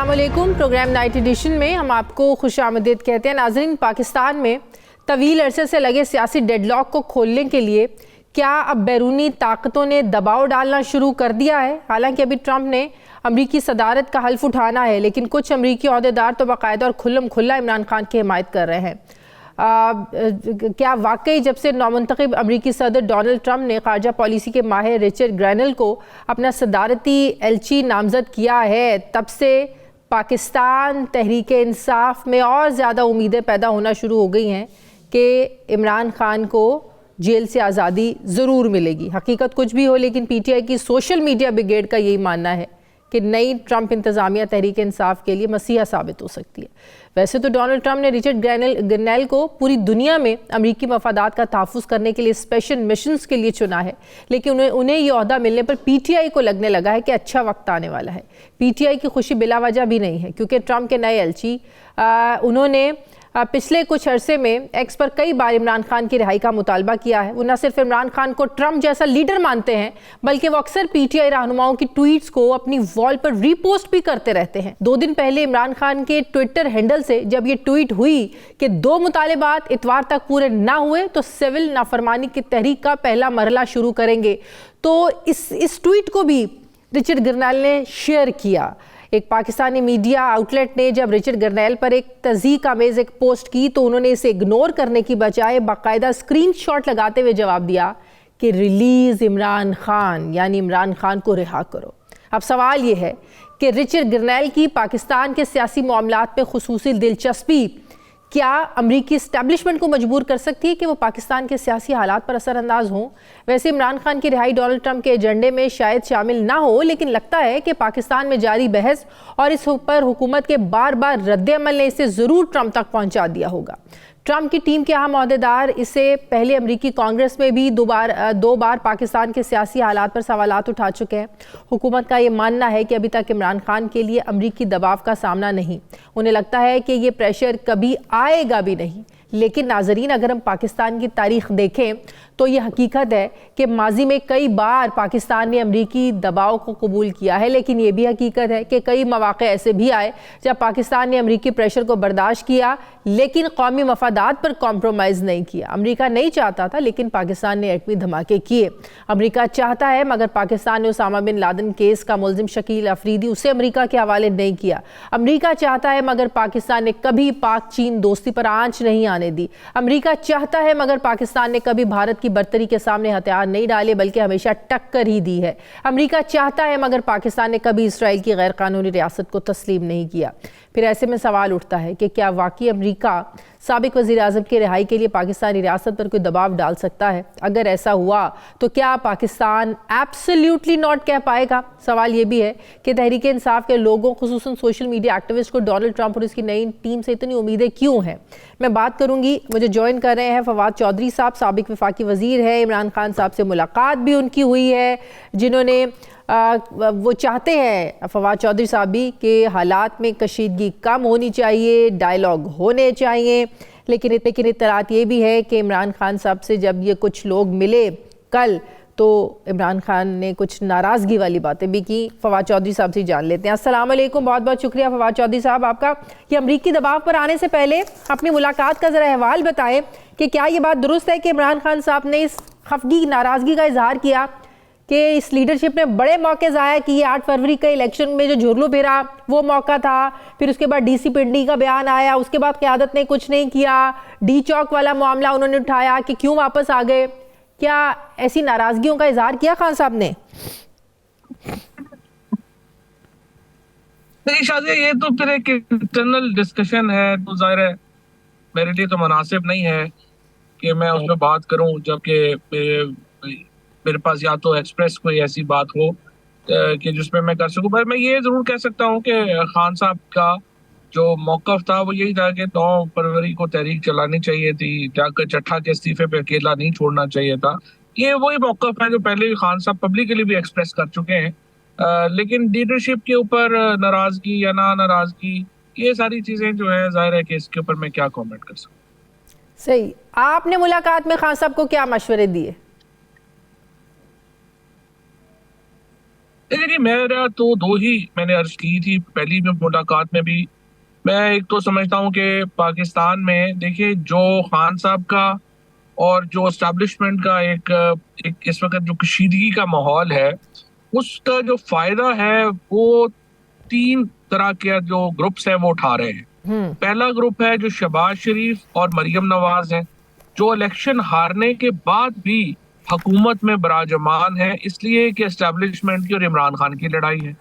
السلام علیکم. Programme night edition میں ہم آپ کو خوش آمدید کہتے ہیں. ناظرین, پاکستان میں طویل عرصے سے لگے سیاسی ڈیڈ لاک کو کھولنے کے لیے کیا اب بیرونی طاقتوں نے دباؤ ڈالنا شروع کر دیا ہے؟ حالانکہ ابھی ٹرمپ نے امریکی صدارت کا حلف اٹھانا ہے, لیکن کچھ امریکی عہدیدار تو باقاعدہ اور کھلم کھلا عمران خان کی حمایت کر رہے ہیں. کیا واقعی جب سے نومنتخب امریکی صدر ڈونلڈ ٹرمپ نے خارجہ پالیسی کے ماہر رچرڈ گرینل کو اپنا صدارتی ایلچی نامزد کیا ہے, تب سے پاکستان تحریک انصاف میں اور زیادہ امیدیں پیدا ہونا شروع ہو گئی ہیں کہ عمران خان کو جیل سے آزادی ضرور ملے گی؟ حقیقت کچھ بھی ہو, لیکن پی ٹی آئی کی سوشل میڈیا بریگیڈ کا یہی ماننا ہے کہ نئی ٹرمپ انتظامیہ تحریک انصاف کے لیے مسیحا ثابت ہو سکتی ہے. ویسے تو ڈونلڈ ٹرمپ نے رچرڈ گرینل کو پوری دنیا میں امریکی مفادات کا تحفظ کرنے کے لیے اسپیشل مشنز کے لیے چنا ہے, لیکن انہیں یہ عہدہ ملنے پر پی ٹی آئی کو لگنے لگا ہے کہ اچھا وقت آنے والا ہے. پی ٹی آئی کی خوشی بلا وجہ بھی نہیں ہے, کیونکہ ٹرمپ کے نئے ایلچی انہوں نے پچھلے کچھ عرصے میں ایکس پر کئی بار عمران خان کی رہائی کا مطالبہ کیا ہے. وہ نہ صرف عمران خان کو ٹرمپ جیسا لیڈر مانتے ہیں, بلکہ وہ اکثر پی ٹی آئی رہنماؤں کی ٹویٹس کو اپنی وال پر ری پوسٹ بھی کرتے رہتے ہیں. 2 دن پہلے عمران خان کے ٹویٹر ہینڈل سے جب یہ ٹویٹ ہوئی کہ 2 مطالبات اتوار تک پورے نہ ہوئے تو سول نافرمانی کی تحریک کا پہلا مرحلہ شروع کریں گے, تو اس ٹویٹ کو بھی رچرڈ گرینل نے شیئر کیا. ایک پاکستانی میڈیا آؤٹ لیٹ نے جب رچرڈ گرینل پر ایک تضحیک آمیز ایک پوسٹ کی تو انہوں نے اسے اگنور کرنے کی بجائے باقاعدہ اسکرین شاٹ لگاتے ہوئے جواب دیا کہ ریلیز عمران خان, یعنی عمران خان کو رہا کرو. اب سوال یہ ہے کہ رچرڈ گرینل کی پاکستان کے سیاسی معاملات پہ خصوصی دلچسپی کیا امریکی اسٹیبلشمنٹ کو مجبور کر سکتی ہے کہ وہ پاکستان کے سیاسی حالات پر اثر انداز ہوں؟ ویسے عمران خان کی رہائی ڈونلڈ ٹرمپ کے ایجنڈے میں شاید شامل نہ ہو, لیکن لگتا ہے کہ پاکستان میں جاری بحث اور اس پر حکومت کے بار بار رد عمل نے اسے ضرور ٹرمپ تک پہنچا دیا ہوگا. ٹرمپ کی ٹیم کے اہم عہدیدار اسے پہلے امریکی کانگریس میں بھی 2 بار پاکستان کے سیاسی حالات پر سوالات اٹھا چکے ہیں. حکومت کا یہ ماننا ہے کہ ابھی تک عمران خان کے لیے امریکی دباؤ کا سامنا نہیں. انہیں لگتا ہے کہ یہ پریشر کبھی آئے گا بھی نہیں. لیکن ناظرین, اگر ہم پاکستان کی تاریخ دیکھیں تو یہ حقیقت ہے کہ ماضی میں کئی بار پاکستان نے امریکی دباؤ کو قبول کیا ہے, لیکن یہ بھی حقیقت ہے کہ کئی مواقع ایسے بھی آئے جب پاکستان نے امریکی پریشر کو برداشت کیا لیکن قومی مفادات پر کمپرومائز نہیں کیا. امریکہ نہیں چاہتا تھا, لیکن پاکستان نے ایٹمی دھماکے کیے. امریکہ چاہتا ہے, مگر پاکستان نے اسامہ بن لادن کیس کا ملزم شکیل افریدی اسے امریکہ کے حوالے نہیں کیا. امریکہ چاہتا ہے, مگر پاکستان نے کبھی پاک چین دوستی پر آنچ نہیں آنے دی. امریکہ چاہتا ہے, مگر پاکستان نے کبھی بھارت کی برتری کے سامنے ہتھیار نہیں ڈالے بلکہ ہمیشہ ٹکر ہی دی ہے. امریکہ چاہتا ہے, مگر پاکستان نے کبھی اسرائیل کی غیر قانونی ریاست کو تسلیم نہیں کیا. پھر ایسے میں سوال اٹھتا ہے کہ کیا واقعی امریکہ سابق وزیر اعظم کی رہائی کے لیے پاکستانی ریاست پر کوئی دباؤ ڈال سکتا ہے؟ اگر ایسا ہوا تو کیا پاکستان ایبسلیوٹلی ناٹ کہہ پائے گا؟ سوال یہ بھی ہے کہ تحریک انصاف کے لوگوں, خصوصاً سوشل میڈیا ایکٹیوسٹ کو ڈونلڈ ٹرمپ اور اس کی نئی ٹیم سے اتنی امیدیں کیوں ہیں؟ میں بات کروں گی. مجھے جوائن کر رہے ہیں فواد چودھری صاحب, سابق وفاقی وزیر ہے. عمران خان صاحب سے ملاقات بھی ان کی ہوئی ہے, جنہوں نے وہ چاہتے ہیں فواد چودھری صاحب بھی کہ حالات میں کشیدگی کم ہونی چاہیے, ڈائیلاگ ہونے چاہیے, لیکن اطلاعات یہ بھی ہے کہ عمران خان صاحب سے جب یہ کچھ لوگ ملے کل تو عمران خان نے کچھ ناراضگی والی باتیں بھی کی. فواد چودھری صاحب سے جان لیتے ہیں. السلام علیکم, بہت بہت شکریہ فواد چودھری صاحب آپ کا. یہ امریکی دباؤ پر آنے سے پہلے اپنی ملاقات کا ذرا احوال بتائیں کہ کیا یہ بات درست ہے کہ عمران خان صاحب نے اس خفگی ناراضگی کا اظہار کیا کہ اس لیڈرشپ نے بڑے موقع ضائع کیے؟ 8 فروری کے الیکشن میں جو جھرلو پھرا وہ موقع تھا, پھر اس کے بعد ڈی سی پنڈی کا بیان آیا, اس کے بعد قیادت نے کچھ نہیں کیا, ڈی چوک والا معاملہ انہوں نے اٹھایا کہ کیوں واپس آ گئے. کیا ایسی ناراضگیوں کا اظہار کیا خان صاحب نے؟ شاید یہ تو پھر ایک انٹرنل ڈسکشن ہے, تو ظاہر ہے میرے لیے تو مناسب نہیں ہے کہ میں اس میں بات کروں, جبکہ میرے پاس یا تو ایکسپریس کوئی ایسی بات ہو کہ جس میں کر سکوں. پر میں یہ ضرور کہہ سکتا ہوں کہ خان صاحب کا جو موقف تھا وہ یہی تھا کہ 9 فروری کو تحریک چلانی چاہیے تھی, چٹھا کے استعفے پہ اکیلا نہیں چھوڑنا چاہیے تھا. یہ وہی موقف ہے جو پہلے بھی خان صاحب پبلکلی بھی ایکسپریس کر چکے ہیں. لیکن لیڈرشپ کے اوپر ناراضگی یا نہ ناراضگی, یہ ساری چیزیں جو ہے ظاہر ہے کہ اس کے اوپر میں کیا کامنٹ کر سکوں. صحیح. آپ نے ملاقات میں خان صاحب کو کیا مشورے دیے؟ دیکھیے شاید یہ تو پھر ایک انٹرنل ڈسکشن ہے, تو ظاہر ہے میرے لیے تو مناسب نہیں ہے کہ میں اس میں بات کروں, جبکہ میرے پاس یا تو ایکسپریس کوئی ایسی بات ہو کہ جس میں کر سکوں. پر میں یہ ضرور کہہ سکتا ہوں کہ خان صاحب کا جو موقف تھا وہ یہی تھا کہ 9 فروری کو تحریک چلانی چاہیے تھی, دیکھیے جی، میرا تو دو ہی میں نے عرض کی تھی پہلی میں ملاقات میں بھی. میں ایک تو سمجھتا ہوں کہ پاکستان میں دیکھیے جو خان صاحب کا اور جو اسٹیبلشمنٹ کا ایک اس وقت جو کشیدگی کا ماحول ہے، اس کا جو فائدہ ہے وہ تین طرح کے جو گروپس ہیں وہ اٹھا رہے ہیں. پہلا گروپ ہے جو شہباز شریف اور مریم نواز ہیں، جو الیکشن ہارنے کے بعد بھی حکومت میں براجمان ہے، اس لیے کہ اسٹیبلشمنٹ کی اور عمران خان کی لڑائی ہے.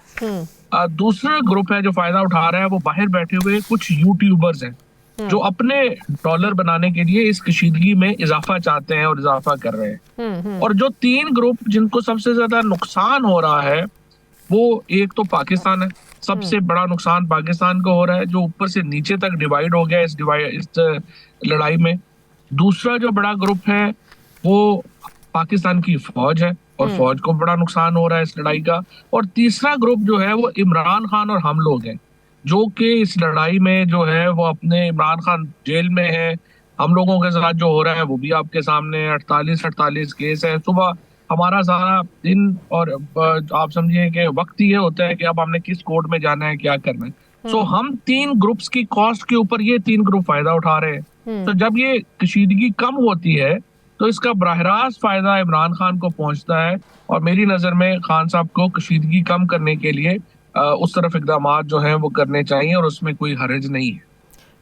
دوسرا گروپ ہے جو فائدہ اٹھا رہا ہے، وہ باہر بیٹھے ہوئے کچھ یوٹیوبرز ہیں جو اپنے ڈالر بنانے کے لیے اس کشیدگی میں اضافہ چاہتے ہیں اور اضافہ کر رہے ہیں. اور جو تین گروپ جن کو سب سے زیادہ نقصان ہو رہا ہے وہ ایک تو پاکستان ہے. سب سے بڑا نقصان پاکستان کو ہو رہا ہے، جو اوپر سے نیچے تک ڈیوائیڈ ہو گیا اس لڑائی میں. دوسرا جو بڑا گروپ ہے وہ پاکستان کی فوج ہے اور فوج کو بڑا نقصان ہو رہا ہے اس لڑائی کا. اور تیسرا گروپ جو ہے وہ عمران خان اور ہم لوگ ہیں، جو کہ اس لڑائی میں جو ہے وہ اپنے عمران خان جیل میں ہے. ہم لوگوں کے ساتھ جو ہو رہا ہے وہ بھی آپ کے سامنے 48 کیس ہے. صبح ہمارا سارا دن اور آپ سمجھیے کہ وقت یہ ہوتا ہے کہ اب ہم نے کس کورٹ میں جانا ہے، کیا کرنا ہے. سو ہم تین گروپس کی کاسٹ کے اوپر یہ تین گروپ فائدہ اٹھا رہے ہیں. تو جب یہ کشیدگی کم ہوتی ہے تو اس کا براہ راست فائدہ عمران خان کو پہنچتا ہے. اور میری نظر میں خان صاحب کو کشیدگی کم کرنے کے لیے اس طرف اقدامات جو ہیں وہ کرنے چاہیے اور اس میں کوئی حرج نہیں ہے.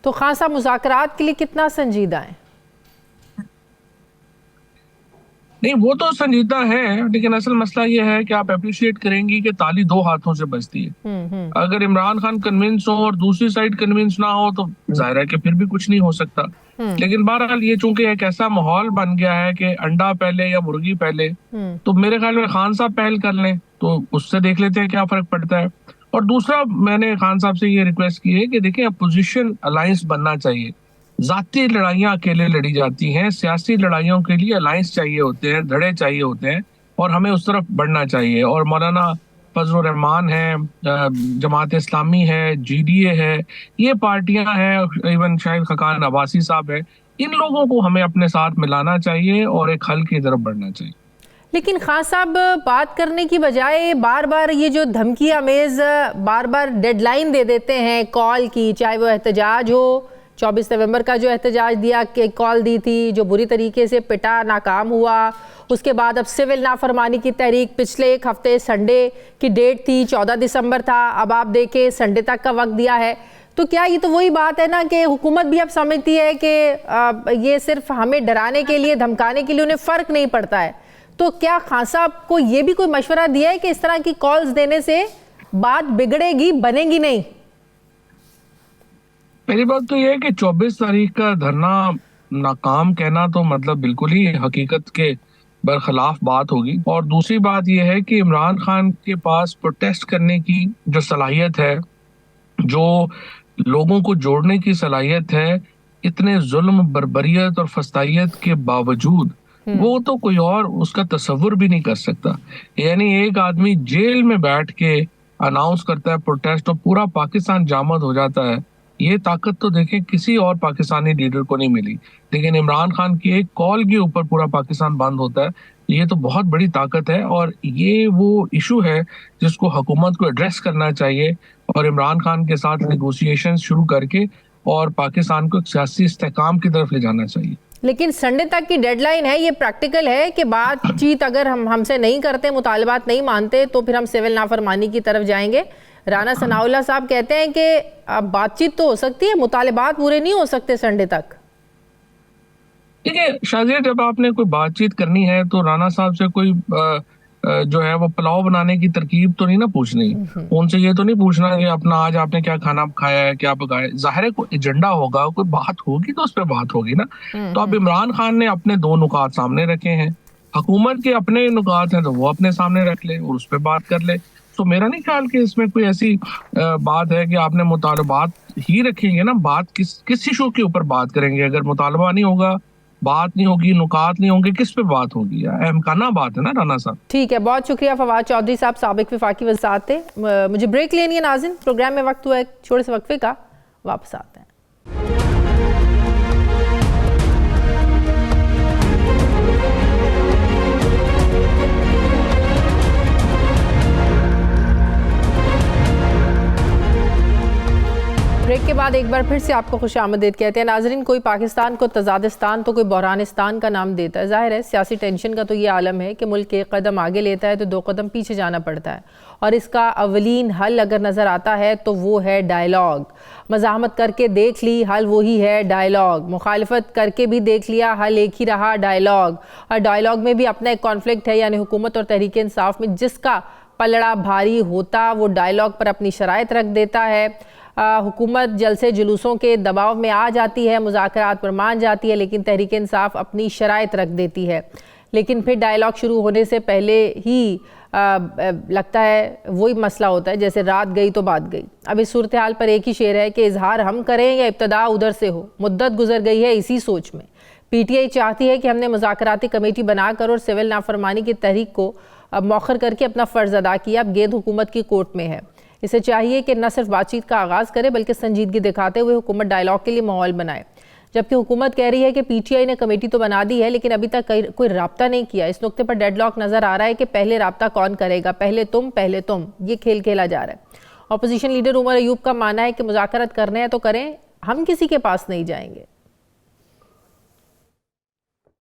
تو خان صاحب مذاکرات کے لیے کتنا سنجیدہ ہیں؟ نہیں، وہ تو سنجیدہ ہے، لیکن اصل مسئلہ یہ ہے کہ آپ اپریشیٹ کریں گی کہ تالی دو ہاتھوں سے بجتی ہے. اگر عمران خان کنونس ہو اور دوسری سائڈ کنونس نہ ہو تو ظاہر ہے کہ پھر بھی کچھ نہیں ہو سکتا. لیکن بہرحال یہ چونکہ ایک ایسا ماحول بن گیا ہے کہ انڈا پہلے یا مرغی پہلے، تو میرے خیال میں خان صاحب پہل کر لیں تو اس سے دیکھ لیتے ہیں کیا فرق پڑتا ہے. اور دوسرا میں نے خان صاحب سے یہ ریکویسٹ کی ہے کہ دیکھیں اپوزیشن الائنس بننا چاہیے. ذاتی لڑائیاں اکیلے لڑی جاتی ہیں، سیاسی لڑائیوں کے لیے الائنس چاہیے ہوتے ہیں، دھڑے چاہیے ہوتے ہیں، اور ہمیں اس طرف بڑھنا چاہیے. اور مولانا فضل الرحمان ہے، جماعت اسلامی ہے، جی ڈی اے ہے، یہ پارٹیاں ہیں، ایون شاہد خاقان عباسی صاحب ہے، ان لوگوں کو ہمیں اپنے ساتھ ملانا چاہیے اور ایک حل کی طرف بڑھنا چاہیے. لیکن خان صاحب بات کرنے کی بجائے بار بار یہ جو دھمکی آمیز بار بار ڈیڈ لائن دے دیتے ہیں کال کی، چاہے وہ احتجاج ہو، 24 نومبر کا جو احتجاج دیا کہ کال دی تھی جو بری طریقے سے پٹا، ناکام ہوا. اس کے بعد اب سول نافرمانی کی تحریک پچھلے ایک ہفتے سنڈے کی ڈیٹ تھی، 14 دسمبر تھا، اب آپ دیکھیں سنڈے تک کا وقت دیا ہے. تو کیا یہ تو وہی بات ہے نا کہ حکومت بھی اب سمجھتی ہے کہ یہ صرف ہمیں ڈرانے کے لیے، دھمکانے کے لیے انہیں فرق نہیں پڑتا ہے. تو کیا خان صاحب کو یہ بھی کوئی مشورہ دیا ہے کہ اس طرح کی کالز دینے سے بات بگڑے گی، بنے گی نہیں؟ پہلی بات تو یہ ہے کہ 24 تاریخ کا دھرنا ناکام کہنا تو مطلب بالکل ہی حقیقت کے برخلاف بات ہوگی. اور دوسری بات یہ ہے کہ عمران خان کے پاس پروٹیسٹ کرنے کی جو صلاحیت ہے، جو لوگوں کو جوڑنے کی صلاحیت ہے، اتنے ظلم، بربریت اور فسطائیت کے باوجود وہ تو کوئی اور اس کا تصور بھی نہیں کر سکتا. یعنی ایک آدمی جیل میں بیٹھ کے اناؤنس کرتا ہے پروٹیسٹ اور پورا پاکستان جامد ہو جاتا ہے. یہ طاقت تو دیکھیں کسی اور پاکستانی لیڈر کو نہیں ملی، لیکن عمران خان کی ایک کال کے اوپر پورا پاکستان بند ہوتا ہے. یہ تو بہت بڑی طاقت ہے اور یہ وہ ایشو ہے جس کو حکومت کو ایڈریس کرنا چاہیے اور عمران خان کے ساتھ نیگوسیشن شروع کر کے اور پاکستان کو ایک سیاسی استحکام کی طرف لے جانا چاہیے. لیکن سنڈے تک کی ڈیڈ لائن ہے، یہ پریکٹیکل ہے کہ بات چیت اگر ہم سے نہیں کرتے، مطالبات نہیں مانتے تو پھر ہم سول نافرمانی کی طرف جائیں گے. رانا ثناء اللہ صاحب کہتے ہیں کہ بات چیت تو ہو سکتی ہے، مطالبات پورے نہیں ہو سکتے سنڈے تک. دیکھیے شازیہ، جب آپ نے کوئی بات چیت کرنی ہے تو رانا صاحب سے کوئی جو ہے وہ پلاؤ بنانے کی ترکیب تو نہیں نا پوچھنی. ان سے یہ تو نہیں پوچھنا کہ اپنا آج آپ نے کیا کھانا کھایا ہے، کیا پکایا. ظاہر ہے کوئی ایجنڈا ہوگا، کوئی بات ہوگی تو اس پہ بات ہوگی نا. تو اب عمران خان نے اپنے دو نکات سامنے رکھے ہیں، حکومت کے اپنے نکات ہیں تو وہ اپنے سامنے رکھ لے اور اس پہ بات کر لے. تو میرا نہیں خیال کہ اس میں کوئی ایسی بات ہے کہ آپ نے مطالبات ہی رکھیں گے نا. بات کس ایشو کے اوپر بات کریں گے؟ اگر مطالبہ نہیں ہوگا، بات نہیں ہوگی، نکات نہیں ہوں گے، کس پہ بات ہوگی؟ امکانہ بات ہے نا رانا صاحب. ٹھیک ہے، بہت شکریہ فواد چودھری صاحب، سابق وفاقی وزیر تھے. مجھے بریک لینی ہے ناظرین، پروگرام میں وقت ہوا ہے چھوٹے سے وقفے کا، واپس آتے ہیں. کے بعد ایک بار پھر سے آپ کو خوش آمدید کہتے ہیں. ناظرین, کوئی پاکستان کو تضادستان تو کوئی بحرانستان کا نام دیتا ہے. ظاہر ہے سیاسی ٹینشن کا تو یہ عالم ہے کہ ملک ایک قدم آگے لیتا ہے تو 2 قدم پیچھے جانا پڑتا ہے, اور اس کا اولین حل اگر نظر آتا ہے تو وہ ہے ڈائیلاگ. مزاحمت کر کے دیکھ لی, حل وہی ہے ڈائیلاگ. مخالفت کر کے بھی دیکھ لیا, حل ایک ہی رہا ڈائیلاگ. اور ڈائیلاگ میں بھی اپنا ایک کانفلکٹ ہے, یعنی حکومت اور تحریک انصاف میں جس کا پلڑا بھاری ہوتا وہ ڈائیلاگ پر اپنی شرائط رکھ دیتا ہے. حکومت جلسے جلوسوں کے دباؤ میں آ جاتی ہے, مذاکرات پر مان جاتی ہے, لیکن تحریک انصاف اپنی شرائط رکھ دیتی ہے. لیکن پھر ڈائیلاگ شروع ہونے سے پہلے ہی لگتا ہے وہی مسئلہ ہوتا ہے جیسے رات گئی تو بات گئی. اب اس صورتحال پر ایک ہی شعر ہے کہ اظہار ہم کریں یا ابتدا ادھر سے ہو. مدت گزر گئی ہے اسی سوچ میں. پی ٹی آئی چاہتی ہے کہ ہم نے مذاکراتی کمیٹی بنا کر اور سول نافرمانی کی تحریک کو مؤخر کر کے اپنا فرض ادا کیا. اب گیند حکومت کی کورٹ میں ہے. اسے چاہیے کہ نہ صرف بات چیت کا آغاز کرے بلکہ سنجیدگی دکھاتے ہوئے حکومت ڈائیلاگ کے لیے ماحول بنائے. جبکہ حکومت کہہ رہی ہے کہ پی ٹی آئی نے کمیٹی تو بنا دی ہے لیکن ابھی تک کوئی رابطہ نہیں کیا. اس نقطے پر ڈیڈ لاک نظر آ رہا ہے کہ پہلے رابطہ کون کرے گا, پہلے تم, یہ کھیل کھیلا جا رہا ہے. اپوزیشن لیڈر عمر ایوب کا ماننا ہے کہ مذاکرات کرنے ہیں تو کریں, ہم کسی کے پاس نہیں جائیں گے.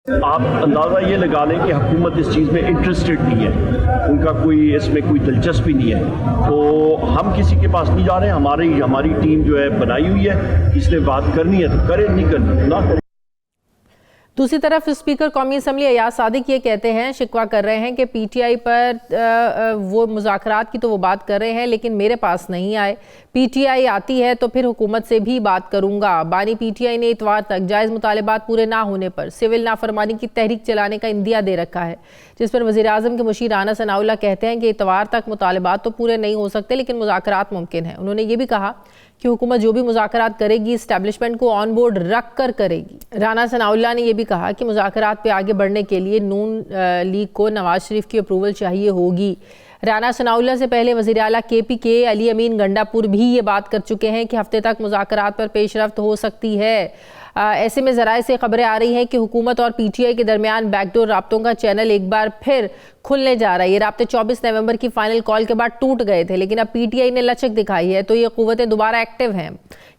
آپ اندازہ یہ لگا لیں کہ حکومت اس چیز میں انٹرسٹڈ نہیں ہے, ان کا کوئی اس میں کوئی دلچسپی نہیں ہے. تو ہم کسی کے پاس نہیں جا رہے ہیں. ہماری ٹیم جو ہے بنائی ہوئی ہے, اس نے بات کرنی ہے تو کرے, نہیں کرنی نہ کرے. دوسری طرف اسپیکر قومی اسمبلی ایاز صادق یہ کہتے ہیں, شکوہ کر رہے ہیں کہ پی ٹی آئی پر وہ مذاکرات کی تو وہ بات کر رہے ہیں لیکن میرے پاس نہیں آئے. پی ٹی آئی آتی ہے تو پھر حکومت سے بھی بات کروں گا. بانی پی ٹی آئی نے اتوار تک جائز مطالبات پورے نہ ہونے پر سول نافرمانی کی تحریک چلانے کا عندیہ دے رکھا ہے, جس پر وزیر اعظم کے مشیر رانا ثناءاللہ کہتے ہیں کہ اتوار تک مطالبات تو پورے نہیں ہو سکتے لیکن مذاکرات ممکن ہیں. انہوں نے یہ بھی کہا کہ حکومت جو بھی مذاکرات کرے گی اسٹیبلشمنٹ کو آن بورڈ رکھ کر کرے گی. رانا ثناءاللہ نے یہ بھی کہا کہ مذاکرات پہ آگے بڑھنے کے لیے نون لیگ کو نواز شریف کی اپروول چاہیے ہوگی. رانا ثناءاللہ سے پہلے وزیر اعلیٰ کے پی کے علی امین گنڈا پور بھی یہ بات کر چکے ہیں کہ ہفتے تک مذاکرات پر پیش رفت ہو سکتی ہے. ایسے میں ذرائع سے خبریں آ رہی ہیں کہ حکومت اور پی ٹی آئی کے درمیان بیک ڈور رابطوں کا چینل ایک بار پھر کھلنے جا رہا ہے. یہ رابطے 24 نومبر کی فائنل کال کے بعد ٹوٹ گئے تھے, لیکن اب پی ٹی آئی نے لچک دکھائی ہے تو یہ قوتیں دوبارہ ایکٹیو ہیں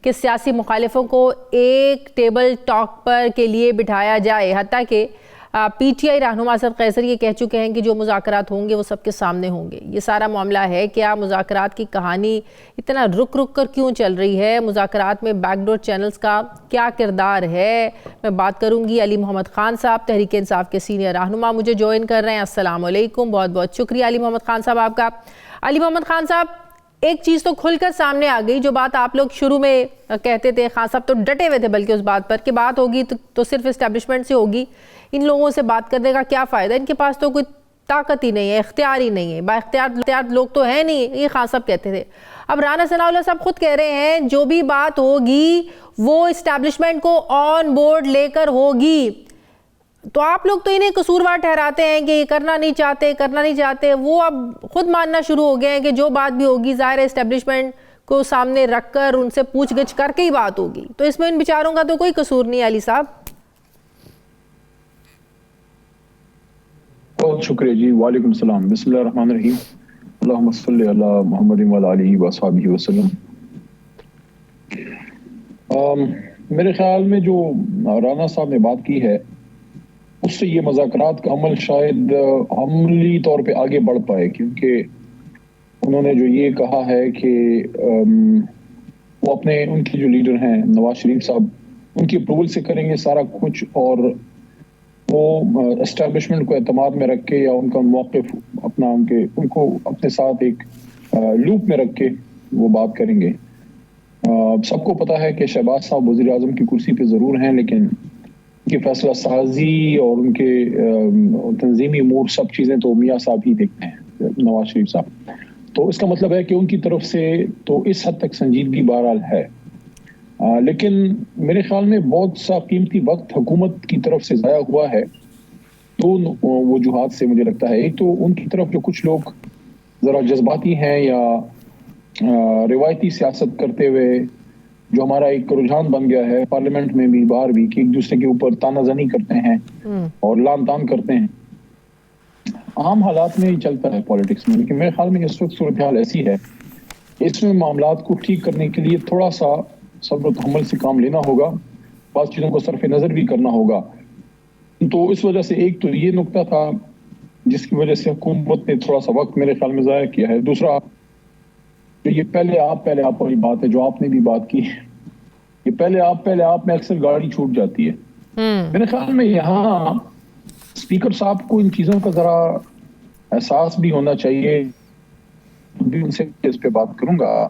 کہ سیاسی مخالفوں کو ایک ٹیبل ٹاک پر کے لیے بٹھایا جائے. حتیٰ کہ پی ٹی آئی رہنما اسد قیصر یہ کہہ چکے ہیں کہ جو مذاکرات ہوں گے وہ سب کے سامنے ہوں گے. یہ سارا معاملہ ہے کیا مذاکرات کی کہانی اتنا رک کر کیوں چل رہی ہے, مذاکرات میں بیک ڈور چینلز کا کیا کردار ہے. میں بات کروں گی علی محمد خان صاحب, تحریک انصاف کے سینئر رہنما مجھے جوائن کر رہے ہیں. السلام علیکم, بہت بہت شکریہ علی محمد خان صاحب آپ کا. علی محمد خان صاحب, ایک چیز تو کھل کر سامنے آ گئی, جو بات آپ لوگ شروع میں کہتے تھے, خان صاحب تو ڈٹے ہوئے تھے بلکہ اس بات پر کہ بات ہوگی تو صرف اسٹیبلشمنٹ سے ہوگی, ان لوگوں سے بات کرنے کا کیا فائدہ, ان کے پاس تو کوئی طاقت ہی نہیں ہے, اختیار ہی نہیں ہے, با اختیار لوگ تو ہیں نہیں, یہ خان صاحب کہتے تھے. اب رانا ثناءاللہ صاحب خود کہہ رہے ہیں جو بھی بات ہوگی وہ اسٹیبلشمنٹ کو آن بورڈ لے کر ہوگی. تو آپ لوگ تو انہیں قصوروار ٹھہراتے ہیں کہ یہ کرنا نہیں چاہتے. وہ اب خود ماننا شروع ہو گئے ہیں کہ جو بات بھی ہوگی ظاہر اسٹیبلشمنٹ کو سامنے رکھ کر ان سے پوچھ گچھ کر کے ہی بات ہوگی. تو اس میں ان بیچاروں کا تو کوئی قصور نہیں. علی صاحب بہت شکریہ جی. وعلیکم السلام. بسم اللہ الرحمن الرحیم. اللہم صلی علی محمد وعلی آلہ وصحبہ وسلم. میرے خیال میں جو رانا صاحب نے بات کی ہے اس سے یہ مذاکرات کا عمل شاید عملی طور پہ آگے بڑھ پائے, کیونکہ انہوں نے جو یہ کہا ہے کہ وہ اپنے ان کے جو لیڈر ہیں نواز شریف صاحب, ان کی اپروول سے کریں گے سارا کچھ, اور وہ اسٹیبلشمنٹ کو اعتماد میں رکھ کے یا ان کا موقف اپنا ان کو اپنے ساتھ ایک لوپ میں رکھ کے وہ بات کریں گے. سب کو پتا ہے کہ شہباز صاحب وزیر اعظم کی کرسی پہ ضرور ہیں, لیکن ان کی فیصلہ سازی اور ان کے تنظیمی امور سب چیزیں تو میاں صاحب ہی دیکھتے ہیں, نواز شریف صاحب. تو اس کا مطلب ہے کہ ان کی طرف سے تو اس حد تک سنجیدگی بہرحال ہے, لیکن میرے خیال میں بہت سا قیمتی وقت حکومت کی طرف سے ضائع ہوا ہے. دو وجوہات سے مجھے لگتا ہے. ایک تو ان کی طرف جو کچھ لوگ ذرا جذباتی ہیں یا روایتی سیاست کرتے ہوئے جو ہمارا ایک رجحان بن گیا ہے پارلیمنٹ میں بھی باہر بھی, کہ ایک دوسرے کے اوپر تانا زنی کرتے ہیں اور لان تان کرتے ہیں. عام حالات میں ہی چلتا ہے پالیٹکس میں, لیکن میرے خیال میں اس وقت صورتحال ایسی ہے, اس میں معاملات کو ٹھیک کرنے کے لیے تھوڑا سا صبر و تحمل سے کام لینا ہوگا, بعض چیزوں کو صرف نظر بھی کرنا ہوگا. تو اس وجہ سے ایک تو یہ نقطہ تھا جس کی وجہ سے حکومت نے تھوڑا سا وقت میرے خیال میں ضائع کیا ہے. دوسرا یہ پہلے آپ والی بات ہے جو آپ نے بھی بات کی, یہ پہلے آپ میں اکثر گاڑی چھوٹ جاتی ہے. میرے خیال میں یہاں اسپیکر صاحب کو ان چیزوں کا ذرا احساس بھی ہونا چاہیے. بھی ان سے اس پہ بات کروں گا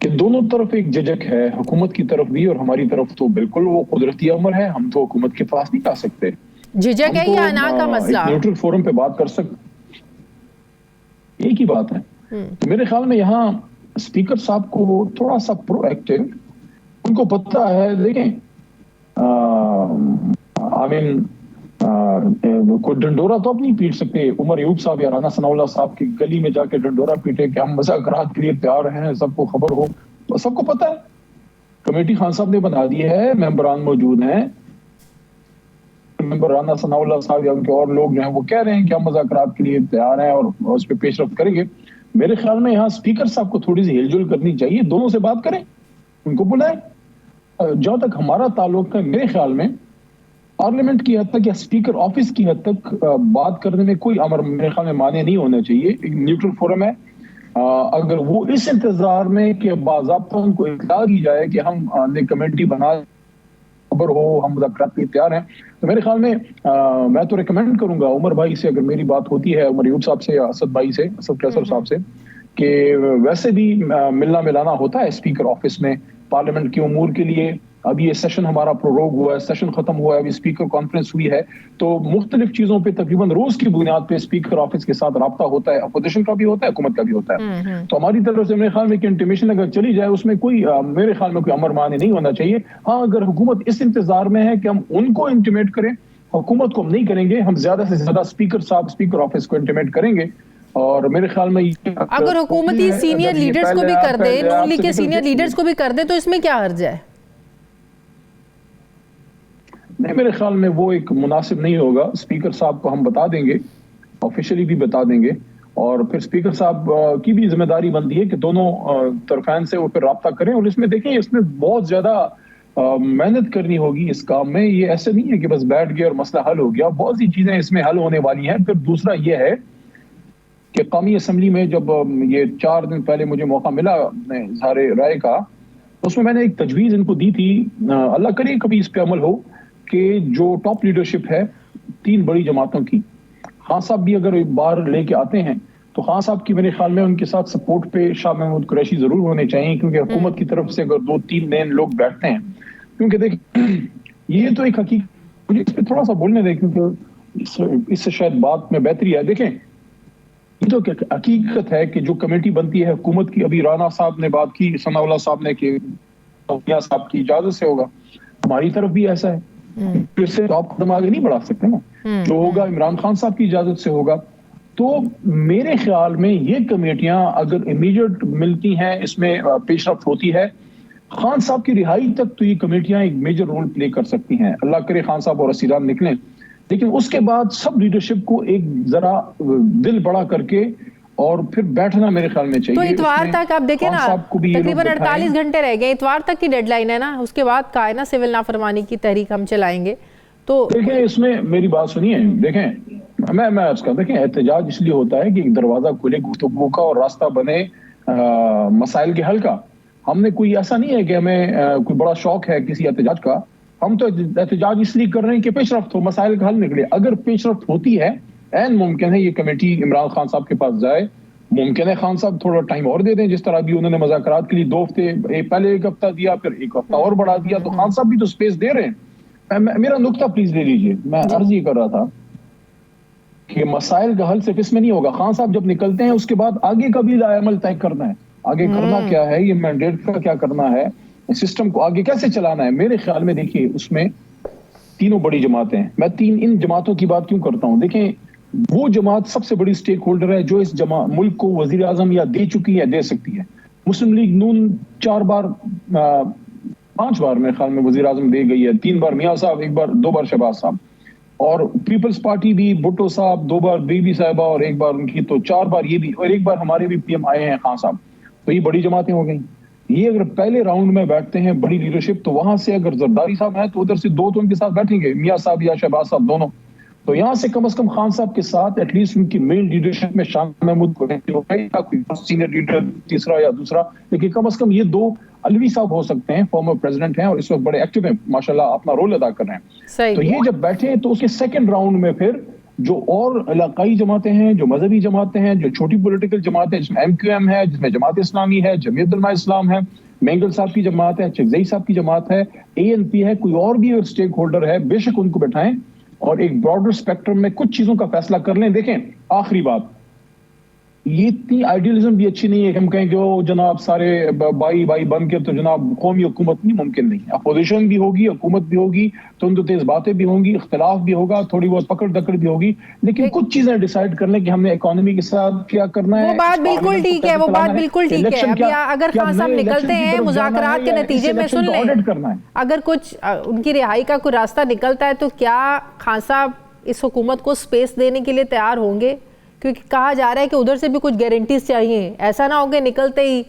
کہ دونوں طرف ایک جھجک ہے, حکومت کی طرف بھی اور ہماری طرف. تو بالکل وہ قدرتی امر ہے, ہم تو حکومت کے پاس نہیں جا سکتے. جھجک ہے یا انا کا مسئلہ؟ نیوٹرل فورم پہ بات کر سکتے, ایک ہی بات ہے. تو میرے خیال میں یہاں اسپیکر صاحب کو تھوڑا سا پرو ایکٹیو, ان کو پتا ہے. دیکھیں کوئی ڈنڈورا تو آپ نہیں پیٹ سکتے عمر ایوب صاحب یا رانا ثناء اللہ صاحب کی گلی میں جا کے ڈنڈورا پیٹے کہ ہم مذاکرات کے لیے تیار ہیں, سب کو خبر ہو. تو سب کو پتا ہے, کمیٹی خان صاحب نے بنا دی ہے, ممبران موجود ہیں, ممبر رانا ثناء اللہ صاحب یا ان کے اور لوگ جو ہیں وہ کہہ رہے ہیں کہ ہم مذاکرات کے لیے تیار ہیں اور اس پہ پیش رفت کریں گے. میرے خیال میں یہاں اسپیکر صاحب کو تھوڑی سی ہل جل کرنی چاہیے, دونوں سے بات کریں, ان کو بلائیں. جہاں تک ہمارا تعلق ہے, میرے خیال میں پارلیمنٹ کی حد تک یا اسپیکر آفس کی حد تک بات کرنے میں کوئی امر میرے خیال میں مانے نہیں ہونا چاہیے. ایک نیوٹرل فورم ہے, اگر وہ اس انتظار میں کہ باضابطہ ان کو اطلاع دی جائے کہ ہم نے کمیٹی بنا خبر ہو, ہم مذاکرات کے لیے تیار ہیں, تو میرے خیال میں تو ریکمینڈ کروں گا عمر بھائی سے, اگر میری بات ہوتی ہے عمر ایوب صاحب سے یا اسد بھائی سے, اسد کیسر صاحب سے, کہ ویسے بھی ملنا ملانا ہوتا ہے اسپیکر آفس میں پارلیمنٹ کے امور کے لیے. اب یہ سیشن ہمارا پروروگ ہوا ہے, سیشن ختم ہوا ہے, ابھی اسپیکر کانفرنس ہوئی ہے, تو مختلف چیزوں پہ تقریباً روز کی بنیاد پہ اسپیکر آفس کے ساتھ رابطہ ہوتا ہے, اپوزیشن کا بھی ہوتا ہے, حکومت کا بھی ہوتا ہے. تو ہماری طرف سے میرے خیال میں کہ انٹیمیشن اگر چلی جائے اس میں کوئی میرے خیال میں کوئی امر مانے نہیں ہونا چاہیے. ہاں اگر حکومت اس انتظار میں ہے کہ ہم ان کو انٹیمیٹ کریں, حکومت کو ہم نہیں کریں گے, ہم زیادہ سے زیادہ اسپیکر آفس کو انٹیمیٹ کریں گے. اور میرے خیال میں اگر حکومتی سینئر لیڈرز کو بھی کر دے, نون لیگ کے سینئر لیڈرز کو بھی کر دے, تو اس میں کیا حرج ہے؟ نہیں, میرے خیال میں وہ ایک مناسب نہیں ہوگا. اسپیکر صاحب کو ہم بتا دیں گے, آفیشلی بھی بتا دیں گے, اور پھر اسپیکر صاحب کی بھی ذمہ داری بنتی ہے کہ دونوں طرفین سے وہ پھر رابطہ کریں. اور اس میں دیکھیں, اس میں بہت زیادہ محنت کرنی ہوگی اس کام میں. یہ ایسے نہیں ہے کہ بس بیٹھ گئے اور مسئلہ حل ہو گیا, بہت سی چیزیں اس میں حل ہونے والی ہیں. پھر دوسرا یہ ہے کہ قومی اسمبلی میں جب یہ 4 دن پہلے مجھے موقع ملا اظہار رائے کا, اس میں میں نے ایک تجویز ان کو دی تھی, اللہ کرے کبھی اس پہ عمل ہو, کہ جو ٹاپ لیڈرشپ ہے 3 بڑی جماعتوں کی, خان صاحب بھی اگر باہر لے کے آتے ہیں تو خان صاحب کی میرے خیال میں ان کے ساتھ سپورٹ پہ شاہ محمود قریشی ضرور ہونے چاہیے, کیونکہ حکومت کی طرف سے اگر 2-3 مین لوگ بیٹھتے ہیں, کیونکہ دیکھ یہ تو ایک حقیقت, مجھے اس پہ تھوڑا سا بولنے دیں کیونکہ اس سے شاید بات میں بہتری ہے. دیکھیں یہ تو حقیقت ہے کہ جو کمیٹی بنتی ہے حکومت کی, ابھی رانا صاحب نے بات کی, ثناء اللہ صاحب نے, کہ صاحب کی اجازت سے ہوگا, ہماری طرف بھی ایسا ہے, پھر سے آپ قدم آگے نہیں بڑھا سکتے نا, جو ہوگا عمران خان صاحب کی اجازت سے ہوگا. تو میرے خیال میں یہ کمیٹیاں اگر امیڈیٹ ملتی ہیں, اس میں پیش رفت ہوتی ہے, خان صاحب کی رہائی تک تو یہ کمیٹیاں ایک میجر رول پلے کر سکتی ہیں. اللہ کرے خان صاحب اور اسیران نکلیں, لیکن اس کے بعد سب لیڈرشپ کو ایک ذرا دل بڑا کر کے اور پھر بیٹھنا میرے خیال میں چاہیے. تو اتوار تک آپ دیکھیں نا, تقریباً 48 گھنٹے رہ گئے, اتوار تک کی ڈیڈ لائن ہے نا, اس کے بعد کا ہے نا سول نافرمانی کی تحریک ہم چلائیں گے. تو دیکھیں اس میں میری بات سنیے, دیکھیں میں اس کا دیکھیں احتجاج اس لیے ہوتا ہے کہ ایک دروازہ کھلے گفتگو کا اور راستہ بنے مسائل کے حل کا. ہم نے کوئی ایسا نہیں ہے کہ ہمیں کوئی بڑا شوق ہے کسی احتجاج کا, ہم تو احتجاج اس لیے کر رہے ہیں کہ پیش رفت ہو, مسائل کا حل نکلے. اگر پیش رفت ہوتی ہے, این ممکن ہے یہ کمیٹی عمران خان صاحب کے پاس جائے, ممکن ہے خان صاحب تھوڑا ٹائم اور دے دیں, جس طرح بھی انہوں نے مذاکرات کے لیے 2 ہفتے پہلے 1 ہفتہ دیا, پھر 1 ہفتہ اور بڑھا دیا, تو خان صاحب بھی تو سپیس دے رہے ہیں. میرا نقطہ پلیز لے لیجئے, میں عرض یہ کر رہا تھا کہ مسائل کا حل صرف اس میں نہیں ہوگا. خان صاحب جب نکلتے ہیں اس کے بعد آگے کا بھی عمل طے کرنا ہے, آگے کرنا کیا ہے, یہ مینڈیٹ کا کیا کرنا ہے, سسٹم کو آگے کیسے چلانا ہے. میرے خیال میں دیکھیے اس میں 3 بڑی جماعتیں ہیں. میں ان جماعتوں کی بات کیوں کرتا ہوں, دیکھیں وہ جماعت سب سے بڑی سٹیک ہولڈر ہے جو اس ملک کو وزیر اعظم یا دے چکی ہے, دے سکتی ہے. مسلم لیگ نون 4 بار 5 بار میرے خیال میں وزیر اعظم دے گئی ہے, 3 بار میاں صاحب, 1 بار 2 بار شہباز صاحب, اور پیپلز پارٹی بھی بھٹو صاحب 2 بار, بی بی صاحبہ اور 1 بار ان کی, تو 4 بار یہ بھی, اور 1 بار ہمارے بھی پی ایم آئے ہیں خان صاحب. تو یہ بڑی جماعتیں ہو گئیں. یہ اگر پہلے راؤنڈ میں بیٹھتے ہیں بڑی لیڈرشپ، تو وہاں سے اگر زرداری صاحب ہیں تو ادھر سے دو تو ان کے ساتھ بیٹھیں گے، میاں صاحب یا شہباز صاحب دونوں، تو یہاں سے کم از کم خان صاحب کے ساتھ ایٹ لیسٹ ان کی مین لیڈرشپ میں شاہ محمود کوئی سینئر لیڈر تیسرا یا دوسرا، لیکن کم از کم یہ دو علوی صاحب ہو سکتے ہیں، فارمر پریزیڈنٹ ہیں اور اس وقت بڑے ایکٹیو ہیں ماشاءاللہ، اپنا رول ادا کر رہے ہیں. تو یہ جب بیٹھے ہیں تو اس کے سیکنڈ راؤنڈ میں پھر جو اور علاقائی جماعتیں ہیں، جو مذہبی جماعتیں ہیں، جو چھوٹی پولیٹیکل جماعتیں جس میں ایم کیو ایم ہے، جس میں جماعت اسلامی ہے، جمعیت علماء اسلام ہے، مینگل صاحب کی جماعت ہے، چکزئی صاحب کی جماعت ہے، اے این پی ہے، کوئی اور بھی اسٹیک ہولڈر ہے، بے شک ان کو بٹھائیں اور ایک براڈر اسپیکٹرم میں کچھ چیزوں کا فیصلہ کر لیں. دیکھیں آخری بات، یہ اتنی آئیڈیلزم بھی اچھی نہیں ہے کہ ہم کہیں کہ وہ جناب سارے بائی بائی بن کے تو جناب قومی حکومت نہیں، ممکن نہیں. اپوزیشن بھی ہوگی، حکومت بھی ہوگی، تند و تیز باتیں بھی ہوں گی، اختلاف بھی ہوگا، تھوڑی بہت پکڑ دکڑ بھی ہوگی، لیکن کچھ چیزیں ڈیسائیڈ کر لیں کہ ہم نے اکانومی کے ساتھ کیا کرنا ہے. وہ بات بالکل ٹھیک ہے، وہ بات بالکل ٹھیک ہے. ابھی اگر خان صاحب نکلتے ہیں مذاکرات کے نتیجے میں، سن لیں اگر کچھ ان کی رہائی کا کوئی راستہ نکلتا ہے تو کیا خان صاحب اس حکومت کو سپیس دینے کے لیے تیار ہوں گے؟ کیونکہ کہا جا رہا ہے کہ ادھر سے بھی کچھ گارنٹیز چاہیے، ایسا نہ ہو کہ نکلتے ہی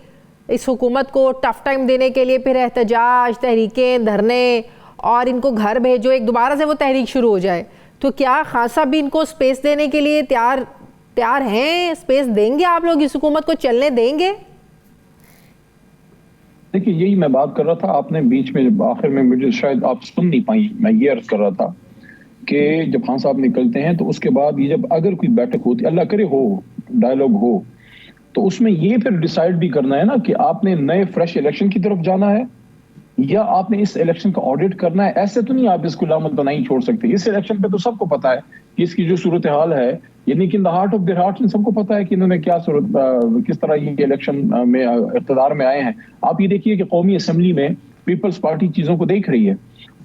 اس حکومت کو ٹف ٹائم دینے کے لیے پھر احتجاج، تحریکیں، دھرنے اور ان کو گھر بھیجو، ایک دوبارہ سے وہ تحریک شروع ہو جائے. تو کیا خان صاحب بھی ان کو سپیس دینے کے لیے تیار ہیں؟ سپیس دیں گے آپ لوگ؟ اس حکومت کو چلنے دیں گے؟ دیکھیے یہی میں بات کر رہا تھا، آپ نے بیچ میں آخر میں مجھے شاید آپ سن نہیں پائیں، میں یہ عرض کر رہا تھا کہ جب خان صاحب نکلتے ہیں تو اس کے بعد یہ جب اگر کوئی بیٹھک ہوتی، اللہ کرے ہو، ڈائیلاگ ہو، تو اس میں یہ پھر ڈیسائیڈ بھی کرنا ہے نا کہ آپ نے نئے فریش الیکشن کی طرف جانا ہے یا آپ نے اس الیکشن کا آڈٹ کرنا ہے. ایسے تو نہیں آپ اس کو لامت بنائی چھوڑ سکتے. اس الیکشن پہ تو سب کو پتا ہے کہ اس کی جو صورتحال ہے، یعنی کہ the heart of their heart سب کو پتا ہے کہ انہوں نے کیا کس طرح یہ الیکشن میں اقتدار میں آئے ہیں. آپ یہ دیکھیے کہ قومی اسمبلی میں پیپلز پارٹی چیزوں کو دیکھ رہی ہے،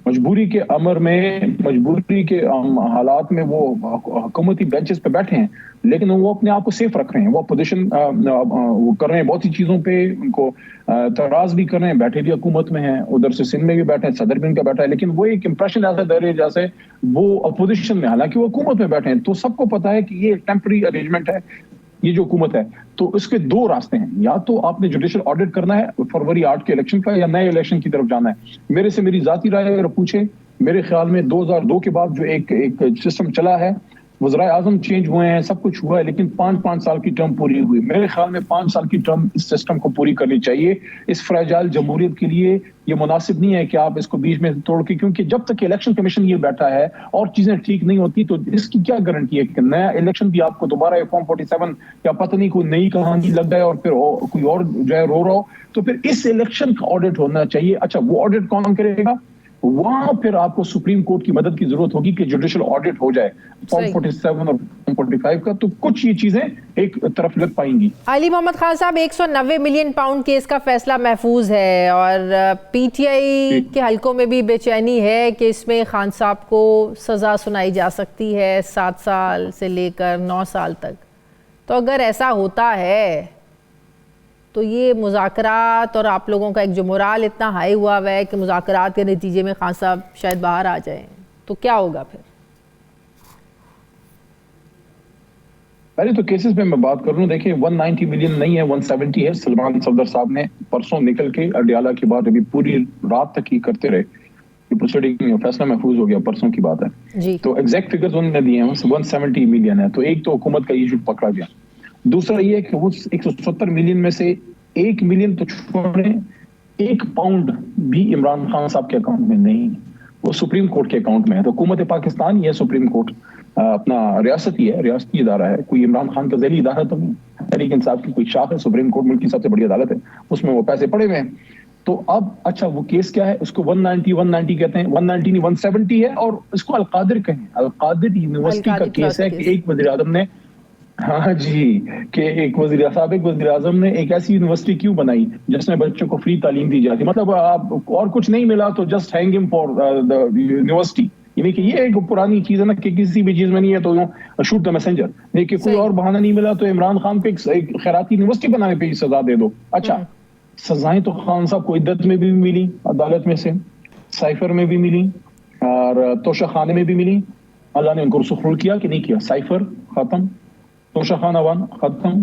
مجبوری کے امر میں، مجبوری کے حالات میں وہ حکومتی بینچز پہ بیٹھے ہیں، لیکن وہ اپنے آپ کو سیف رکھ رہے ہیں، وہ اپوزیشن وہ کر رہے ہیں بہت سی چیزوں پہ، ان کو اعتراض بھی کر رہے ہیں، بیٹھے بھی حکومت میں ہیں، ادھر سے سندھ میں بھی بیٹھے ہیں، صدر بھی ان کا بیٹھا ہے، لیکن وہ ایک امپریشن ایسا دے رہے ہیں جیسے وہ اپوزیشن میں، حالانکہ وہ حکومت میں بیٹھے ہیں. تو سب کو پتا ہے کہ یہ ایک ٹیمپرری ارینجمنٹ ہے یہ جو حکومت ہے. تو اس کے دو راستے ہیں، یا تو آپ نے جوڈیشل آڈٹ کرنا ہے فروری 8 کے الیکشن کا، یا نئے الیکشن کی طرف جانا ہے. میرے سے میری ذاتی رائے اگر پوچھے، میرے خیال میں 2002 کے بعد جو ایک سسٹم چلا ہے، وزرائے اعظم چینج ہوئے ہیں، سب کچھ ہوا ہے، لیکن 5 سال کی ٹرم پوری ہوئی. میرے خیال میں 5 سال کی ٹرم اس سسٹم کو پوری کرنی چاہیے. اس فریجائل جمہوریت کے لیے یہ مناسب نہیں ہے کہ آپ اس کو بیچ میں توڑ کے، کیونکہ جب تک الیکشن کمیشن یہ بیٹھا ہے اور چیزیں ٹھیک نہیں ہوتی تو اس کی کیا گارنٹی ہے کہ نیا الیکشن بھی آپ کو دوبارہ فارم 47 یا پتہ نہیں کوئی نئی کہانی لگ جائے اور پھر کوئی اور جو ہے رو رہا ہو. تو پھر اس الیکشن کا آڈٹ ہونا چاہیے. اچھا وہ آڈٹ کون کرے گا؟ وہاں پھر آپ کو سپریم کورٹ کی مدد کی ضرورت ہوگی کہ جوڈیشل آڈٹ ہو جائے فارم 47 اور فارم 45 کا. تو کچھ یہ چیزیں ایک طرف لگ پائیں گی. علی محمد خان صاحب، 190 ملین پاؤنڈ کیس کا فیصلہ محفوظ ہے اور پی ٹی آئی کے حلقوں میں بھی بے چینی ہے کہ اس میں خان صاحب کو سزا سنائی جا سکتی ہے 7 سال سے لے کر 9 سال تک. تو اگر ایسا ہوتا ہے تو یہ مذاکرات اور آپ لوگوں کا ایک جو مورال اتنا ہائی ہوا ہے کہ مذاکرات کے نتیجے میں خان صاحب شاید باہر آ جائیں، تو کیا ہوگا پھر؟ پہلے تو کیسز پہ میں بات کر رہا ہوں. دیکھیں 190 ملین نہیں ہے، 170 ہے. سلمان صفدر صاحب نے پرسوں نکل کے اڈیالہ کی بات ابھی پوری رات تک ہی کرتے رہے کہ پروسیڈنگ فیصلہ محفوظ ہو گیا، پرسوں کی بات ہے جی. تو ایگزیکٹ فگرز انہوں نے دیے ہیں 170 ملین ہے. تو ایک تو حکومت کا ایشو پکڑا گیا. دوسرا یہ ہے کہ وہ 170 ملین میں سے 1 ملین تو چھوڑیں، 1 پاؤنڈ بھی عمران خان صاحب کے اکاؤنٹ میں نہیں، وہ سپریم کورٹ کے اکاؤنٹ میں ہے. تو حکومت پاکستان یہ سپریم کورٹ اپنا ریاستی ہے، ریاستی ادارہ ہے، کوئی عمران خان کا ذیلی ادارہ تو نہیں. تحریک انصاف کی کوئی شاخ ہے، سپریم کورٹ ملک کی سب سے بڑی عدالت ہے، اس میں وہ پیسے پڑے ہوئے ہیں. تو اب اچھا وہ کیس کیا ہے؟ اس کو 190 کہتے ہیں، 190 نہیں 170 ہے، اور اس کو القادر کہیں. القادر یونیورسٹی کا کیس ہے کہ ایک وزیر اعظم نے، ہاں جی، کہ ایک سابق وزیر اعظم نے ایک ایسی یونیورسٹی کیوں بنائی جس میں بچوں کو فری تعلیم دی جاتی، مطلب آپ اور کچھ نہیں ملا تو جسٹ ہینگ ہم فار دا یونیورسٹی. یعنی کہ یہ ایک پرانی چیز ہے نا کہ کسی بھی چیز میں نہیں ہے تو شوٹ دا میسنجر. لیکن کوئی اور بہانہ نہیں ملا تو عمران خان پہ ایک خیراتی یونیورسٹی بنانے پہ سزا دے دو. اچھا سزائیں تو خان صاحب کو عدت میں بھی ملی، عدالت میں سے سائفر میں بھی ملی اور توشہ خانے میں بھی ملی. اللہ نے ان کو رسوخ کیا کہ نہیں کیا. سائفر ختم، توشہ خانہ 1 ختم،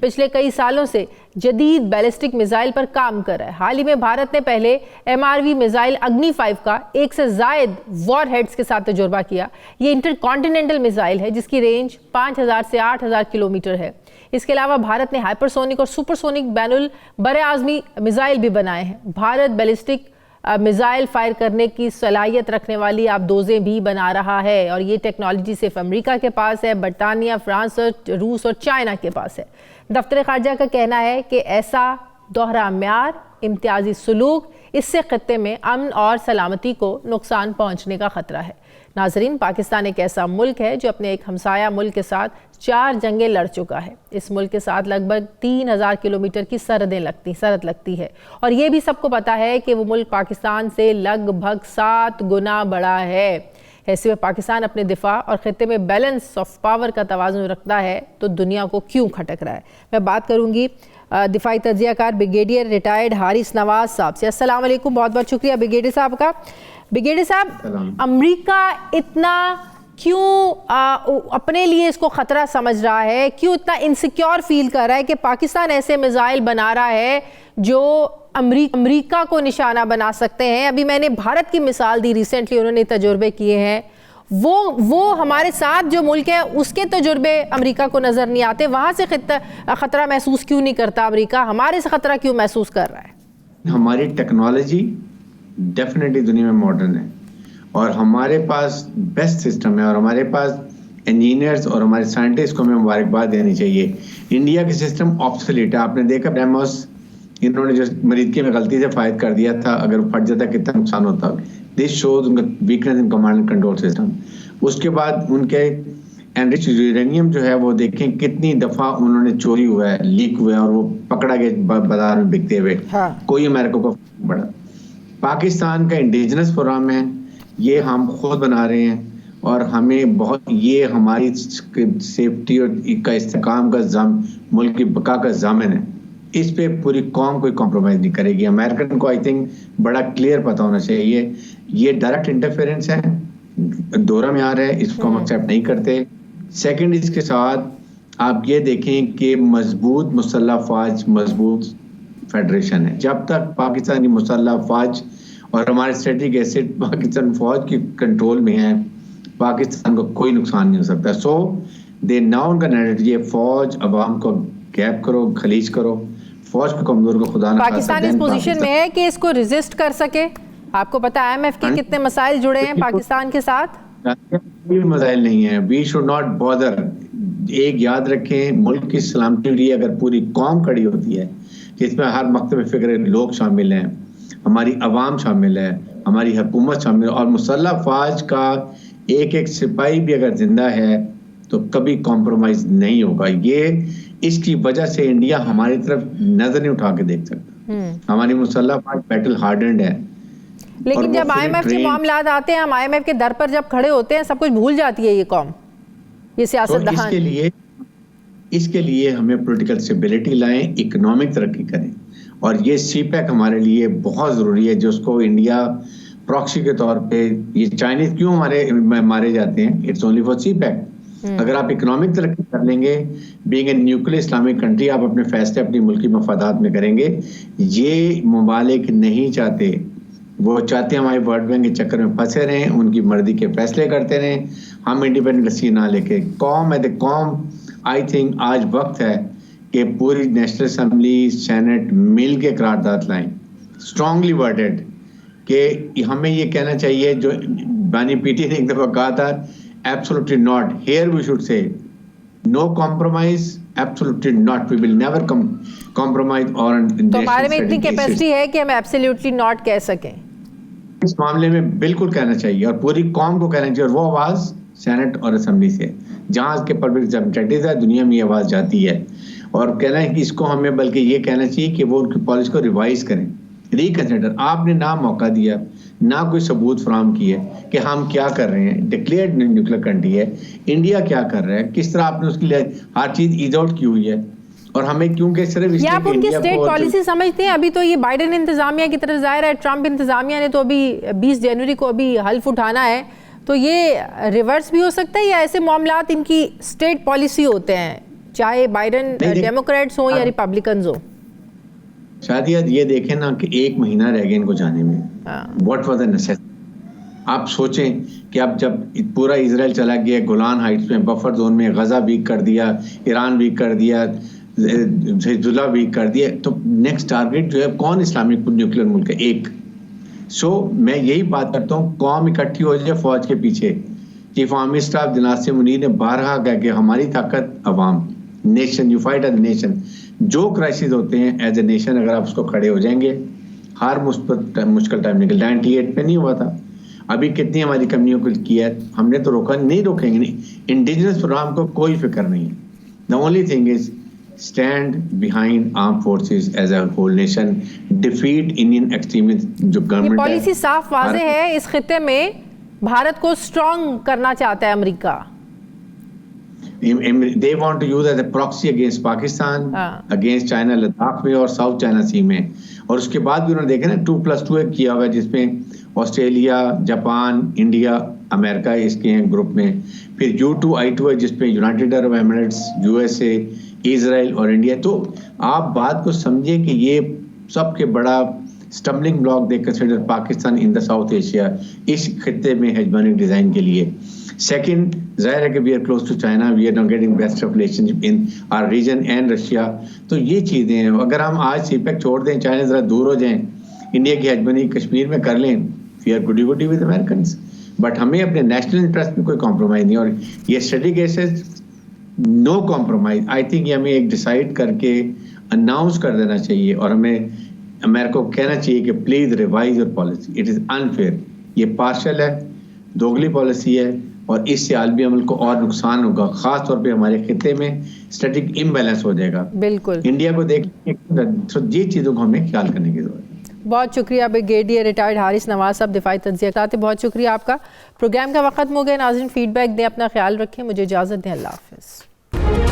پچھلے کئی سالوں سے جدید بیلسٹک میزائل پر کام کر رہا ہے۔ حال ہی میں بھارت نے پہلے MRV میزائل اگنی 5 کا 1 سے زائد وار ہیڈز کے ساتھ تجربہ کیا۔ یہ انٹر کانٹیننٹل میزائل ہے جس کی رینج 5000 سے 8000 کلومیٹر ہے۔ اس کے علاوہ بھارت نے ہائپر سونک اور سپر سونک بین البراعظمی میزائل بھی بنائے ہیں۔ بھارت بیلسٹک میزائل فائر کرنے کی صلاحیت رکھنے والی آبدوزیں بھی بنا رہا ہے، اور یہ ٹیکنالوجی صرف امریکہ کے پاس ہے، برطانیہ، فرانس اور روس اور چائنا کے پاس ہے۔ دفتر خارجہ کا کہنا ہے کہ ایسا دوہرا معیار، امتیازی سلوک، اس سے خطے میں امن اور سلامتی کو نقصان پہنچنے کا خطرہ ہے۔ ناظرین، پاکستان ایک ایسا ملک ہے جو اپنے ایک ہمسایہ ملک کے ساتھ 4 جنگیں لڑ چکا ہے۔ اس ملک کے ساتھ لگ بھگ 3000 کلومیٹر کی سرحد لگتی ہے، اور یہ بھی سب کو پتا ہے کہ وہ ملک پاکستان سے لگ بھگ 7 گنا بڑا ہے۔ ایسے میں پاکستان اپنے دفاع اور خطے میں بیلنس آف پاور کا توازن رکھتا ہے تو دنیا کو کیوں کھٹک رہا ہے؟ میں بات کروں گی دفاعی تجزیہ کار بریگیڈیئر ریٹائرڈ حارث نواز صاحب سے۔ السلام علیکم، بہت بہت شکریہ بریگیڈیئر صاحب کا۔ بریگیڈیئر صاحب، امریکہ اتنا کیوں اپنے لیے اس کو خطرہ سمجھ رہا ہے، کیوں اتنا انسیکیور فیل کر رہا ہے کہ پاکستان ایسے میزائل بنا رہا ہے جو امریکہ کو نشانہ بنا سکتے ہیں؟ ابھی میں نے بھارت کی مثال دی، ریسنٹلی انہوں نے تجربے کیے ہیں، وہ ہمارے ساتھ جو ملک ہے اس کے تجربے امریکہ کو نظر نہیں آتے، وہاں سے خطرہ محسوس کیوں نہیں کرتا امریکہ؟ ہمارے سے خطرہ کیوں محسوس کر رہا ہے؟ ہماری ٹیکنالوجی ڈیفینیٹلی دنیا میں ماڈرن ہے، اور ہمارے پاس بیسٹ سسٹم ہے، اور ہمارے پاس انجینئرز اور ہمارے سائنٹسٹ کو ہمیں مبارکباد دینی چاہیے۔ انڈیا کے سسٹم آبسولیٹ ہے۔ آپ نے دیکھا برہموس انہوں نے جو مریض میں غلطی سے فائر کر دیا تھا، اگر پھٹ جاتا کتنا نقصان ہوتا۔ دس شوز ان کا weakness in command and control system. اس کے بعد ان کے انرچ یورینیم جو ہے وہ دیکھیں کتنی دفعہ انہوں نے چوری ہوا ہے، لیک ہوا ہے، اور وہ پکڑا گیا بازار میں بکتے ہوئے، کوئی امریکہ کو بڑا۔ پاکستان کا انڈیجنس پروگرام ہے، یہ ہم خود بنا رہے ہیں، اور ہمیں بہت یہ ہماری سیفٹی اور کا استحکام کا ملک کی بقا کا ضامن ہے۔ اس پہ پوری قوم کوئی کمپرومائز نہیں کرے گی۔ امریکن کو آئی تھنک بڑا کلیئر پتہ ہونا چاہیے، یہ ڈائریکٹ انٹرفیئرنس ہے، دورہ میں آ رہا ہے، اس کو ہم ایکسیپٹ نہیں کرتے۔ سیکنڈ، اس کے ساتھ آپ یہ دیکھیں کہ مضبوط مسلح افواج، مضبوط فیڈریشن ہے۔ جب تک پاکستانی مسلح افواج اور ہمارے اسٹریٹجک ایسٹ پاکستان فوج کی کنٹرول میں ہے، پاکستان کو کوئی نقصان نہیں ہو سکتا۔ سو دے ناؤ ان کا نیریٹو یہ فوج عوام کو گیپ کرو، خلیج کرو، فوج کو کمزور کو خدا نہ پاکستان اس پوزیشن میں ہے کہ اس کو ریزسٹ کر سکے۔ آپ کو پتا ہے IMF کے کتنے مسائل جڑے ہیں پاکستان کے ساتھ؟ کوئی مسائل نہیں ہے۔ We should not bother. ایک یاد رکھیں، ملک کی سلامتی کے لیے اگر پوری قوم کھڑی ہوتی ہے، جس میں ہر مکتب فکر لوگ شامل ہیں، ہماری عوام شامل ہے، ہماری حکومت شامل ہے، اور مسلح افواج کا ایک ایک سپاہی بھی اگر زندہ ہے تو کبھی کمپرومائز نہیں ہوگا۔ یہ اس کی وجہ سے انڈیا ہماری طرف نظر نہیں اٹھا کے دیکھ سکتا۔ ہماری مسلح افواج بیٹل ہارڈنڈ ہے۔ لیکن جب IMF کے معاملات آتے ہیں، ہم IMF کے در پر جب کھڑے ہوتے ہیں، سب کچھ بھول جاتی ہے یہ قوم، یہ سیاستدان۔ اس کے لیے ہمیں پولیٹیکل اسٹیبلٹی لائیں، اکنامک ترقی کریں، اور یہ سی پیک ہمارے لیے بہت ضروری ہے، جس کو انڈیا پراکسی کے طور پہ، یہ چائنیز کیوں مارے جاتے ہیں، it's only for CPEC. اگر آپ اکنامک ترقی کر لیں گے، being a nuclear Islamic country, آپ اپنے فیصلے اپنی ملکی مفادات میں کریں گے۔ یہ ممالک نہیں چاہتے، وہ چاہتے ہیں ہمارے ورلڈ بینک کے چکر میں پھنسے رہیں، ان کی مرضی کے فیصلے کرتے رہیں، ہم انڈیپینڈنسی نہ لے کے۔ قوم ہے قوم، آئی تھنک آج وقت ہے کہ پوری نیشنل اسمبلی، سینٹ مل کے قرارداد لائیں، اسٹرانگلی ورڈڈ، کہ ہمیں یہ کہنا چاہیے جو بانی پی ٹی نے ایک دفعہ کہا تھا، absolutely not. Here we should say no compromise, absolutely not. We will never compromise on تو ہمارے میں اتنی کیپیسٹی ہے کہ ہم absolutely not کہہ سکیں اس معاملے میں؟ بالکل کہنا چاہیے، اور پوری قوم کو کہنا چاہیے، اور وہ آواز سینٹ اور اسمبلی سے، جہاں اس کے پبلک ریپرزینٹیٹیوز ہے، دنیا میں یہ آواز جاتی ہے، اور کہنا ہے کہ اس کو ہمیں بلکہ یہ کہنا چاہیے کہ وہ ان کی پالیسی کو ریوائز کریں، ریکنسیڈر۔ آپ نے نہ موقع دیا، نہ کوئی ثبوت فراہم کیے کہ ہم کیا کر رہے ہیں۔ ڈکلیئرڈ نیوکلیر کنٹری ہے انڈیا، کیا کر رہا ہے، کس طرح آپ نے اس کے لیے ہر چیز ایز آؤٹ کی ہوئی ہے، اور ہمیں کیونکہ صرف اس لیے آپ ان کی اسٹیٹ پالیسی سمجھتے ہیں؟ ابھی تو یہ بائیڈن انتظامیہ کی طرف ظاہر ہے، ٹرمپ انتظامیہ نے تو ابھی 20 جنوری کو ابھی حلف اٹھانا ہے، تو یہ ریورس بھی ہو سکتا ہے، یا ایسے معاملات ان کی اسٹیٹ پالیسی ہوتے ہیں چاہے بائیڈن ڈیموکریٹس ہوں یا ریپبلکنز ہوں. شادیہ یہ دیکھیں نا کہ 1 مہینہ رہ گیا ان کو جانے میں. What was the necessity? آپ سوچیں کہ اب جب پورا اسرائیل چلا گیا گولان ہائٹس میں, بفر زون میں, غزہ ویک کر دیا, ایران ویک کر دیا, حزب اللہ ویک کر دیا, تو نیکسٹ ٹارگیٹ جو ہے کون اسلامک نیوکلیر ملک ہے؟ ایک. سو میں یہی بات کرتا ہوں, قوم اکٹھی ہو جائے فوج کے پیچھے. چیف آرمی اسٹاف جناب سے منیر نے بارہا کہا کہ ہماری طاقت عوام, nation, you fight as nation. جو کرائسس ہوتے ہیں ایز اے نیشن اگر آپ اس کو کھڑے ہو جائیں گے, ہر مشکل ٹائم نکل. 98 میں نہیں ہوا تھا, ابھی کتنی ہماری کمیوں کو کیا ہے, ہم نے تو روکا نہیں, روکیں گے نہیں. انڈیجنس پروگرام کو کوئی فکر نہیں ہے. The only thing is stand behind armed forces as a whole nation, defeat Indian extremism جو گورنمنٹ. یہ پالیسی صاف واضح ہے, اس خطے میں بھارت کو اسٹرانگ کرنا چاہتا ہے امریکہ. They want to use as a proxy against Pakistan, against China Ladakh میں اور ساؤتھ چائنا سی میں. اور اس کے بعد بھی انہوں نے دیکھا نا 2+2 ایک کیا ہوا ہے جس میں آسٹریلیا, جاپان, انڈیا, امریکہ اس کے ہیں گروپ میں. پھر U2I2 ہے جس پہ یونائٹیڈ عرب ایمریٹس, USA, اسرائیل اور انڈیا. تو آپ بات کو سمجھیں کہ یہ سب کے بڑا stumbling block they consider Pakistan in the South Asia, اس خطے میں ہیجمونک ڈیزائن کے لیے. سیکنڈ, ظاہر ہے کہ we are close to China, we are not getting best of relationship in our region and Russia. تو یہ چیزیں ہیں, اگر ہم آج سی پیک چھوڑ دیں, چائنا ذرا دور ہو جائیں, انڈیا کی ہیجمونی کشمیر میں کر لیں, وی آر گڈی گڈی ود امریکنس. بٹ ہمیں اپنے نیشنل انٹرسٹ میں کوئی کمپرومائز نہیں. اور یہ study cases no compromise, I think یہ ہمیں ایک ڈیسائیڈ کر کے اناؤنس کر دینا چاہیے, اور ہمیں امریکہ کو کہنا چاہیے کہ please revise your policy, it is unfair. یہ پارشل ہے, دوگلی پالیسی ہے, اور اس سے عالمی عمل کو اور نقصان ہوگا, خاص طور پہ ہمارے خطے میں اسٹریٹجک امبیلنس ہو جائے گا. بالکل, انڈیا کو دیکھ یہ چیزوں کو ہمیں خیال کرنے کی ضرورت ہے. بہت شکریہ بریگیڈیئر ریٹائرڈ حارث نواز صاحب, دفاعی تجزیہ کار, بہت شکریہ آپ کا. پروگرام کا وقت ہو گیا ناظرین, فیڈ بیک دیں, اپنا خیال رکھیں, مجھے اجازت دیں, اللہ حافظ.